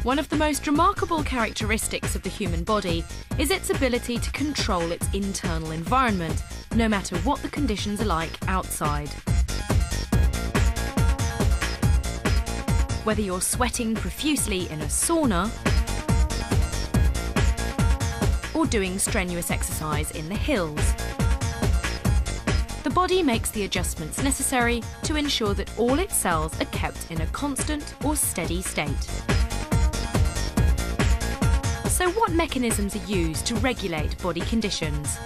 One of the most remarkable characteristics of the human body is its ability to control its internal environment, no matter what the conditions are like outside. Whether you're sweating profusely in a sauna or doing strenuous exercise in the hills, the body makes the adjustments necessary to ensure that all its cells are kept in a constant or steady state. So what mechanisms are used to regulate body conditions?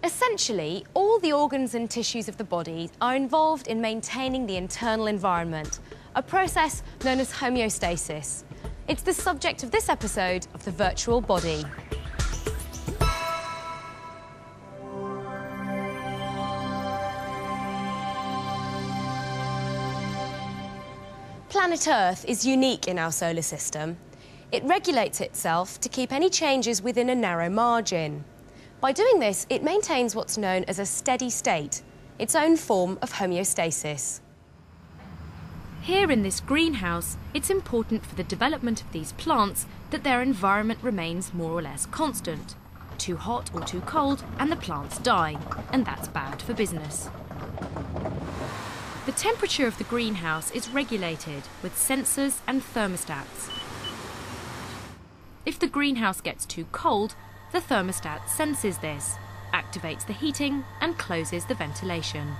Essentially, all the organs and tissues of the body are involved in maintaining the internal environment, a process known as homeostasis. It's the subject of this episode of The Virtual Body. Planet Earth is unique in our solar system. It regulates itself to keep any changes within a narrow margin. By doing this, it maintains what's known as a steady state, its own form of homeostasis. Here in this greenhouse, it's important for the development of these plants that their environment remains more or less constant. Too hot or too cold and the plants die, and that's bad for business. The temperature of the greenhouse is regulated with sensors and thermostats. If the greenhouse gets too cold, the thermostat senses this, activates the heating and closes the ventilation.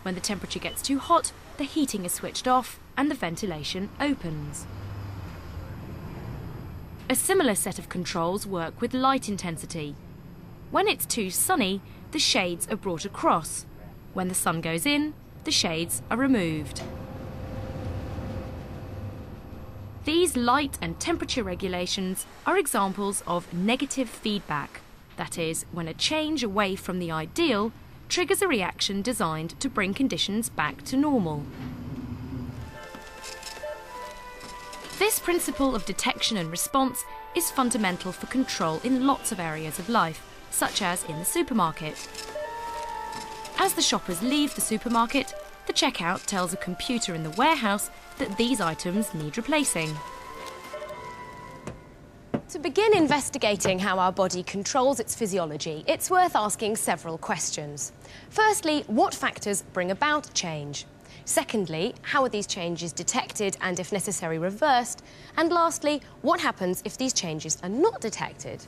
When the temperature gets too hot, the heating is switched off and the ventilation opens. A similar set of controls work with light intensity. When it's too sunny, the shades are brought across. When the sun goes in, the shades are removed. These light and temperature regulations are examples of negative feedback. That is, when a change away from the ideal triggers a reaction designed to bring conditions back to normal. This principle of detection and response is fundamental for control in lots of areas of life, such as in the supermarket. As the shoppers leave the supermarket, the checkout tells a computer in the warehouse that these items need replacing. To begin investigating how our body controls its physiology, it's worth asking several questions. Firstly, what factors bring about change? Secondly, how are these changes detected and, if necessary, reversed? And lastly, what happens if these changes are not detected?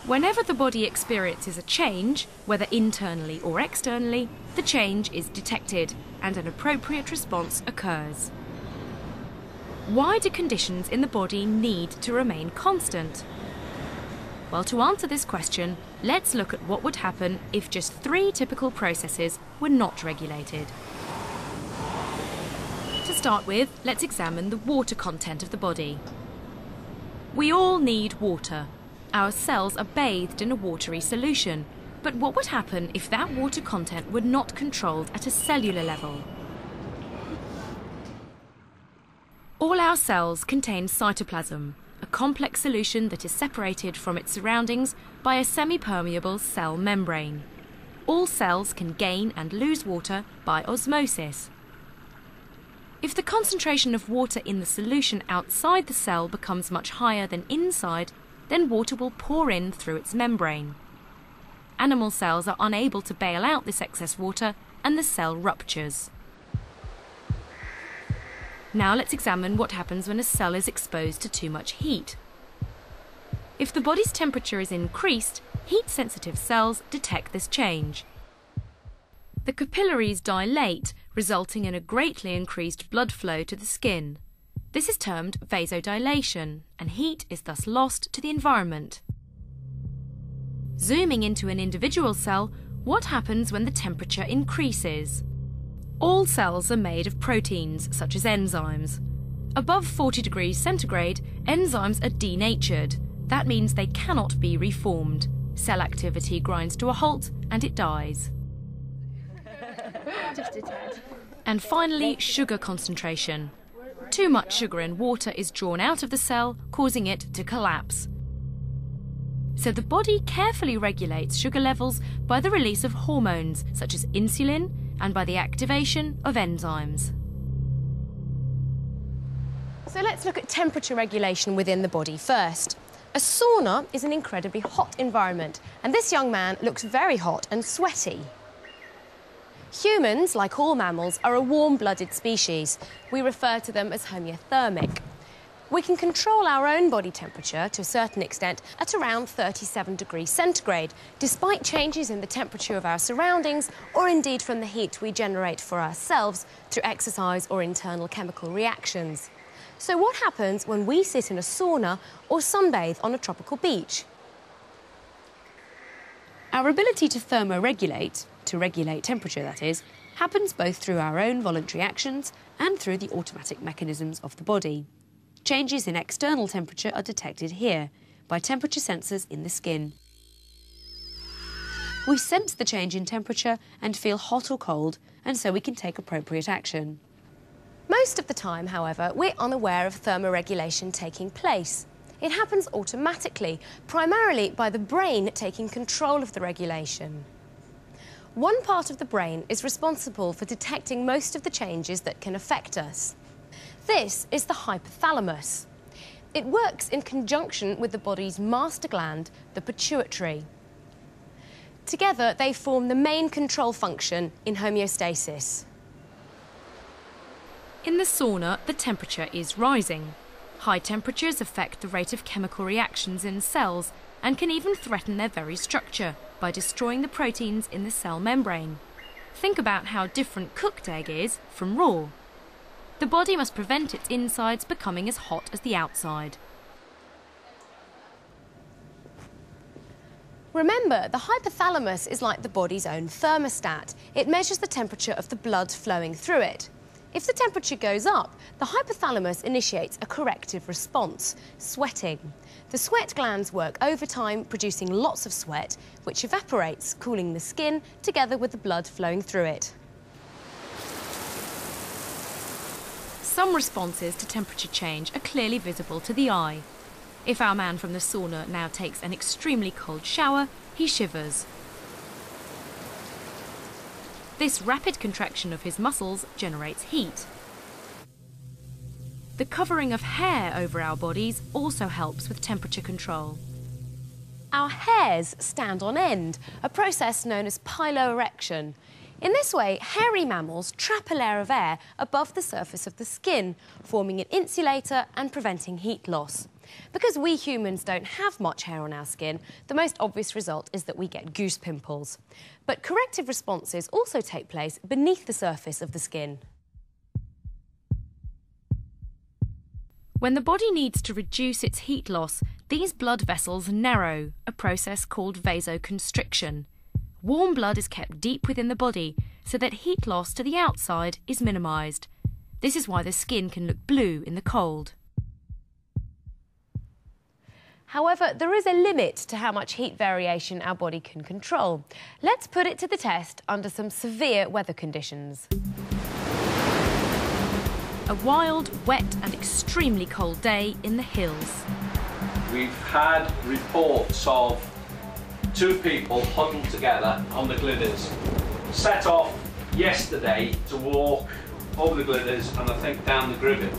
Whenever the body experiences a change, whether internally or externally, the change is detected and an appropriate response occurs. Why do conditions in the body need to remain constant? Well, to answer this question, let's look at what would happen if just 3 typical processes were not regulated. To start with, let's examine the water content of the body. We all need water. Our cells are bathed in a watery solution, but what would happen if that water content were not controlled at a cellular level? All our cells contain cytoplasm, a complex solution that is separated from its surroundings by a semi-permeable cell membrane. All cells can gain and lose water by osmosis. If the concentration of water in the solution outside the cell becomes much higher than inside, then water will pour in through its membrane. Animal cells are unable to bail out this excess water and the cell ruptures. Now let's examine what happens when a cell is exposed to too much heat. If the body's temperature is increased, heat-sensitive cells detect this change. The capillaries dilate, resulting in a greatly increased blood flow to the skin. This is termed vasodilation, and heat is thus lost to the environment. Zooming into an individual cell, what happens when the temperature increases? All cells are made of proteins, such as enzymes. Above 40 degrees centigrade, enzymes are denatured. That means they cannot be reformed. Cell activity grinds to a halt, and it dies. Just a tad. And finally, sugar concentration. Too much sugar in water is drawn out of the cell, causing it to collapse. So the body carefully regulates sugar levels by the release of hormones such as insulin and by the activation of enzymes. So let's look at temperature regulation within the body first. A sauna is an incredibly hot environment, and this young man looks very hot and sweaty. Humans, like all mammals, are a warm-blooded species. We refer to them as homoeothermic. We can control our own body temperature to a certain extent at around 37 degrees centigrade, despite changes in the temperature of our surroundings or indeed from the heat we generate for ourselves through exercise or internal chemical reactions. So what happens when we sit in a sauna or sunbathe on a tropical beach? Our ability to thermoregulate, to regulate temperature that is, happens both through our own voluntary actions and through the automatic mechanisms of the body. Changes in external temperature are detected here by temperature sensors in the skin. We sense the change in temperature and feel hot or cold, and so we can take appropriate action. Most of the time, however, we're unaware of thermoregulation taking place. It happens automatically, primarily by the brain taking control of the regulation. One part of the brain is responsible for detecting most of the changes that can affect us. This is the hypothalamus. It works in conjunction with the body's master gland, the pituitary. Together, they form the main control function in homeostasis. In the sauna, the temperature is rising. High temperatures affect the rate of chemical reactions in cells and can even threaten their very structure by destroying the proteins in the cell membrane. Think about how different cooked egg is from raw. The body must prevent its insides becoming as hot as the outside. Remember, the hypothalamus is like the body's own thermostat. It measures the temperature of the blood flowing through it. If the temperature goes up, the hypothalamus initiates a corrective response, sweating. The sweat glands work overtime, producing lots of sweat, which evaporates, cooling the skin, together with the blood flowing through it. Some responses to temperature change are clearly visible to the eye. If our man from the sauna now takes an extremely cold shower, he shivers. This rapid contraction of his muscles generates heat. The covering of hair over our bodies also helps with temperature control. Our hairs stand on end, a process known as piloerection. In this way, hairy mammals trap a layer of air above the surface of the skin, forming an insulator and preventing heat loss. Because we humans don't have much hair on our skin, the most obvious result is that we get goose pimples. But corrective responses also take place beneath the surface of the skin. When the body needs to reduce its heat loss, these blood vessels narrow, a process called vasoconstriction. Warm blood is kept deep within the body so that heat loss to the outside is minimised. This is why the skin can look blue in the cold. However, there is a limit to how much heat variation our body can control. Let's put it to the test under some severe weather conditions. A wild, wet and extremely cold day in the hills. We've had reports of 2 people huddled together on the gliders. Set off yesterday to walk over the gliders and I think down the Grivet.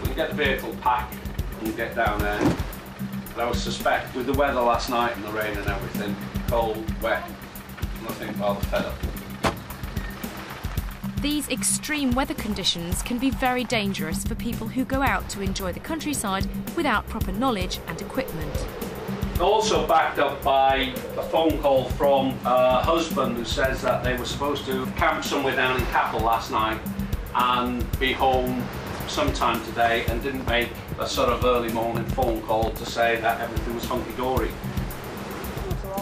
We can get the vehicle packed and get down there. But I would suspect with the weather last night and the rain and everything, cold, wet, and I think rather fed up. These extreme weather conditions can be very dangerous for people who go out to enjoy the countryside without proper knowledge and equipment. Also backed up by a phone call from a husband who says that they were supposed to camp somewhere down in Capel last night and be home sometime today and didn't make a sort of early morning phone call to say that everything was hunky-dory.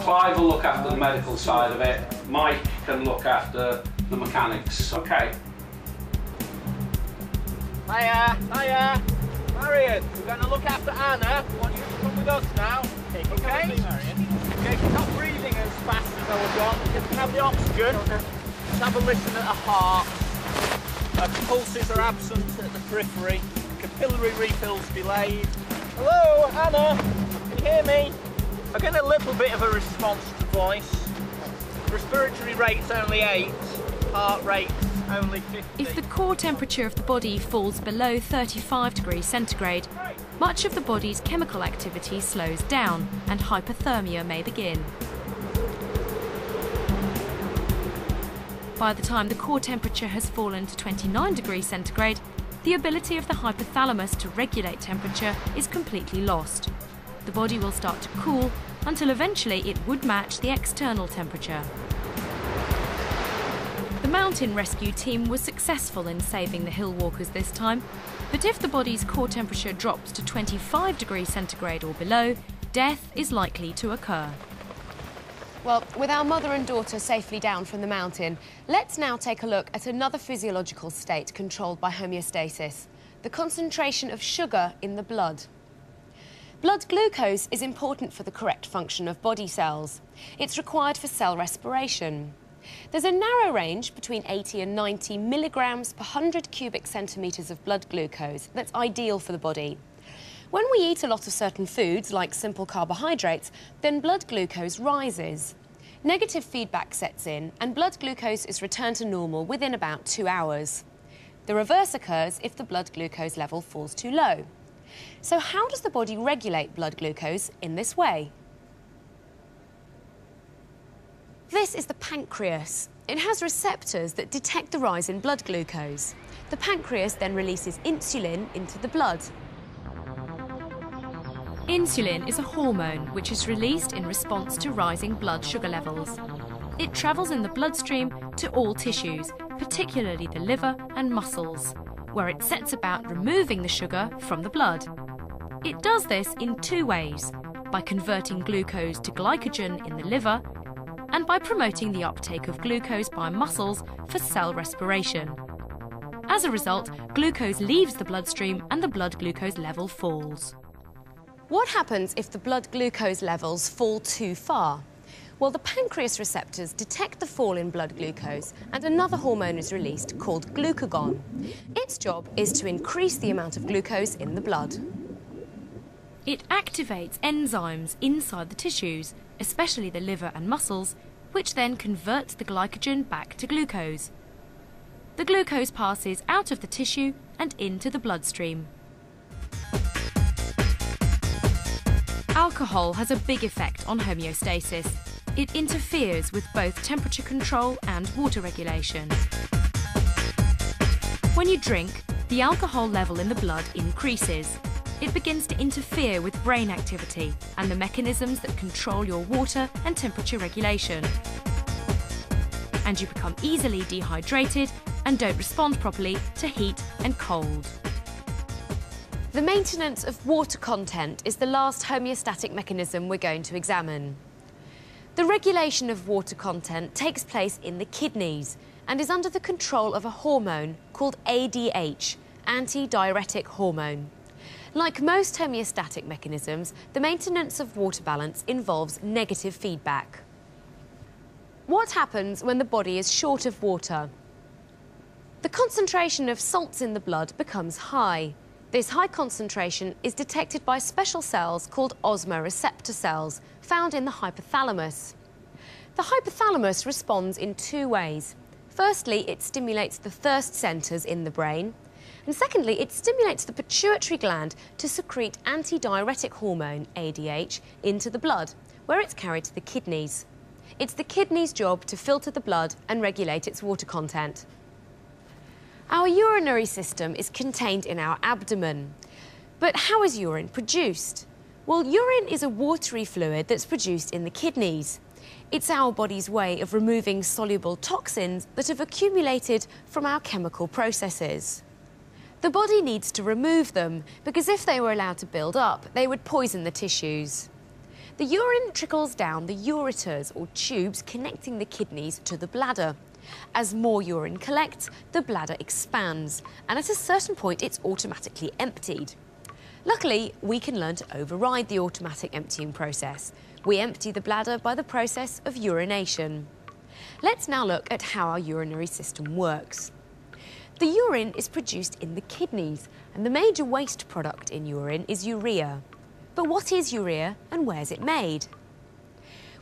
Clive will look after the medical side of it, Mike can look after the mechanics. Okay. Hiya, hiya. Marion, we're going to look after Anna. We want you to come with us now. Okay? Okay, she's not breathing as fast as I would want. You can have the oxygen. Let's have a listen at her heart. Her pulses are absent at the periphery. Capillary refills delayed. Hello, Anna. Can you hear me? I get a little bit of a response to voice. Respiratory rate's only 8, heart rate's only 50. If the core temperature of the body falls below 35 degrees centigrade, much of the body's chemical activity slows down and hypothermia may begin. By the time the core temperature has fallen to 29 degrees centigrade, the ability of the hypothalamus to regulate temperature is completely lost. The body will start to cool until eventually it would match the external temperature. The mountain rescue team was successful in saving the hill walkers this time, but if the body's core temperature drops to 25 degrees centigrade or below, death is likely to occur. Well, with our mother and daughter safely down from the mountain, let's now take a look at another physiological state controlled by homeostasis, the concentration of sugar in the blood. Blood glucose is important for the correct function of body cells. It's required for cell respiration. There's a narrow range between 80 and 90 milligrams per 100 cubic centimetres of blood glucose that's ideal for the body. When we eat a lot of certain foods, like simple carbohydrates, then blood glucose rises. Negative feedback sets in, and blood glucose is returned to normal within about 2 hours. The reverse occurs if the blood glucose level falls too low. So how does the body regulate blood glucose in this way? This is the pancreas. It has receptors that detect the rise in blood glucose. The pancreas then releases insulin into the blood. Insulin is a hormone which is released in response to rising blood sugar levels. It travels in the bloodstream to all tissues, particularly the liver and muscles, where it sets about removing the sugar from the blood. It does this in 2 ways, by converting glucose to glycogen in the liver and by promoting the uptake of glucose by muscles for cell respiration. As a result, glucose leaves the bloodstream and the blood glucose level falls. What happens if the blood glucose levels fall too far? Well, the pancreas receptors detect the fall in blood glucose and another hormone is released called glucagon. Its job is to increase the amount of glucose in the blood. It activates enzymes inside the tissues, especially the liver and muscles, which then convert the glycogen back to glucose. The glucose passes out of the tissue and into the bloodstream. Alcohol has a big effect on homeostasis. It interferes with both temperature control and water regulation. When you drink, the alcohol level in the blood increases. It begins to interfere with brain activity and the mechanisms that control your water and temperature regulation. And you become easily dehydrated and don't respond properly to heat and cold. The maintenance of water content is the last homeostatic mechanism we're going to examine. The regulation of water content takes place in the kidneys and is under the control of a hormone called ADH, antidiuretic hormone. Like most homeostatic mechanisms, the maintenance of water balance involves negative feedback. What happens when the body is short of water? The concentration of salts in the blood becomes high. This high concentration is detected by special cells called osmoreceptor cells, found in the hypothalamus. The hypothalamus responds in 2 ways. Firstly, it stimulates the thirst centres in the brain. And secondly, it stimulates the pituitary gland to secrete antidiuretic hormone, ADH, into the blood, where it's carried to the kidneys. It's the kidneys' job to filter the blood and regulate its water content. Our urinary system is contained in our abdomen. But how is urine produced? Well, urine is a watery fluid that's produced in the kidneys. It's our body's way of removing soluble toxins that have accumulated from our chemical processes. The body needs to remove them because if they were allowed to build up, they would poison the tissues. The urine trickles down the ureters, or tubes connecting the kidneys to the bladder. As more urine collects, the bladder expands, and at a certain point it's automatically emptied. Luckily, we can learn to override the automatic emptying process. We empty the bladder by the process of urination. Let's now look at how our urinary system works. The urine is produced in the kidneys, and the major waste product in urine is urea. But what is urea and where is it made?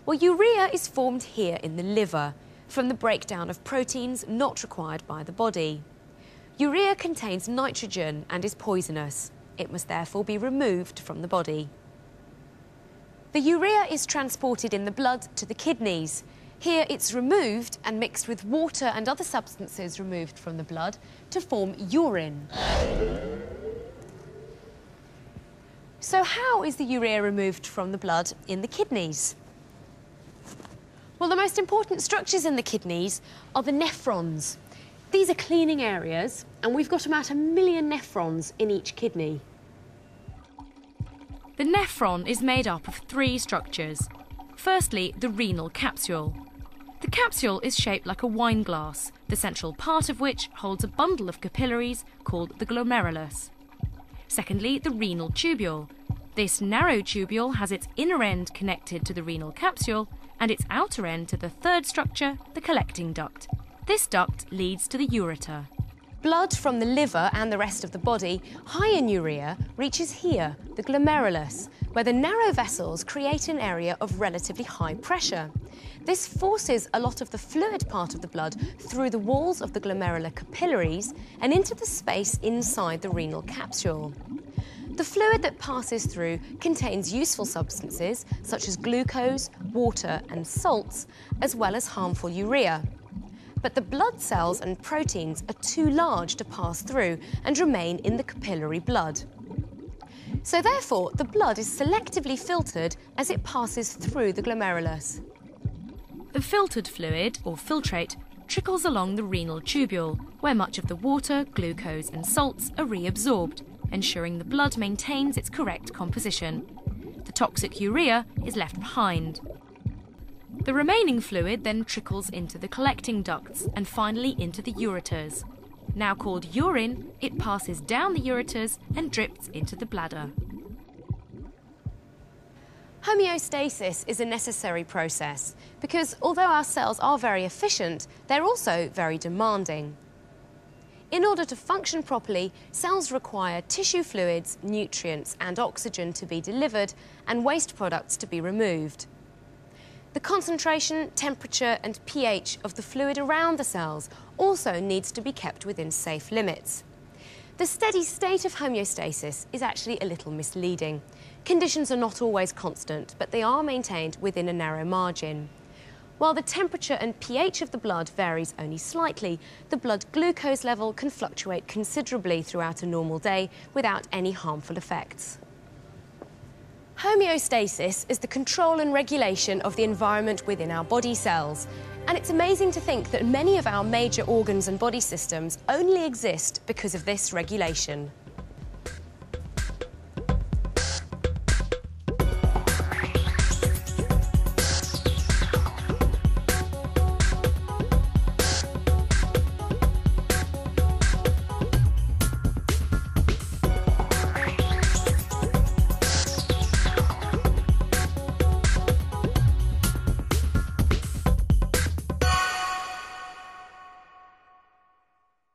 Well, urea is formed here in the liver from the breakdown of proteins not required by the body. Urea contains nitrogen and is poisonous. It must therefore be removed from the body. The urea is transported in the blood to the kidneys. Here it's removed and mixed with water and other substances removed from the blood to form urine. So how is the urea removed from the blood in the kidneys? Well, the most important structures in the kidneys are the nephrons. These are cleaning areas, and we've got about 1 million nephrons in each kidney. The nephron is made up of 3 structures. Firstly, the renal capsule. The capsule is shaped like a wine glass, the central part of which holds a bundle of capillaries called the glomerulus. Secondly, the renal tubule. This narrow tubule has its inner end connected to the renal capsule and its outer end to the third structure, the collecting duct. This duct leads to the ureter. Blood from the liver and the rest of the body, high in urea, reaches here, the glomerulus, where the narrow vessels create an area of relatively high pressure. This forces a lot of the fluid part of the blood through the walls of the glomerular capillaries and into the space inside the renal capsule. The fluid that passes through contains useful substances such as glucose, water and salts, as well as harmful urea. But the blood cells and proteins are too large to pass through and remain in the capillary blood. So therefore, the blood is selectively filtered as it passes through the glomerulus. The filtered fluid, or filtrate, trickles along the renal tubule, where much of the water, glucose and salts are reabsorbed, ensuring the blood maintains its correct composition. The toxic urea is left behind. The remaining fluid then trickles into the collecting ducts and finally into the ureters. Now called urine, it passes down the ureters and drips into the bladder. Homeostasis is a necessary process because although our cells are very efficient, they're also very demanding. In order to function properly, cells require tissue fluids, nutrients and oxygen to be delivered and waste products to be removed. The concentration, temperature and pH of the fluid around the cells also needs to be kept within safe limits. The steady state of homeostasis is actually a little misleading. Conditions are not always constant, but they are maintained within a narrow margin. While the temperature and pH of the blood varies only slightly, the blood glucose level can fluctuate considerably throughout a normal day without any harmful effects. Homeostasis is the control and regulation of the environment within our body cells. And it's amazing to think that many of our major organs and body systems only exist because of this regulation.